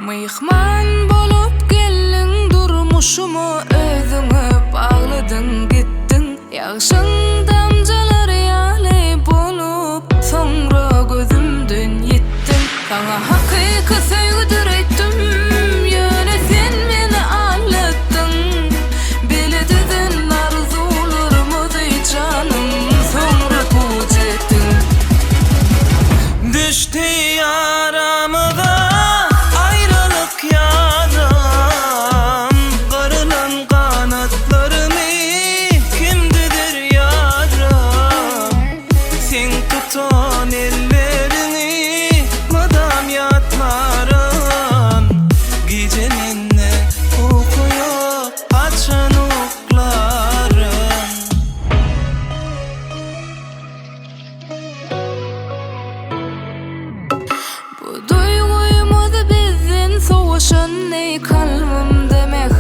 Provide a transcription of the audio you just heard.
Mıhman bolup gelin durmuşumu özüňe bagladın gittin. Ýagşyň damjalary ýaly bolup soňra gözümden ýittin. Saňa hakyky söýgüdir etdim, ýöne sen meni aldatdyň. Biledin arzularymyzy canım soňra tuj etdiň. Düştü yaramıza ayrılık yaram, kırılan kanatlarımı kimdidir yaram? Sen tutan ellerini madam yatmaran, geceninle uykuya açan oklarım. Bu duyguymuzy bizden soğuşan ey kalbimde mehr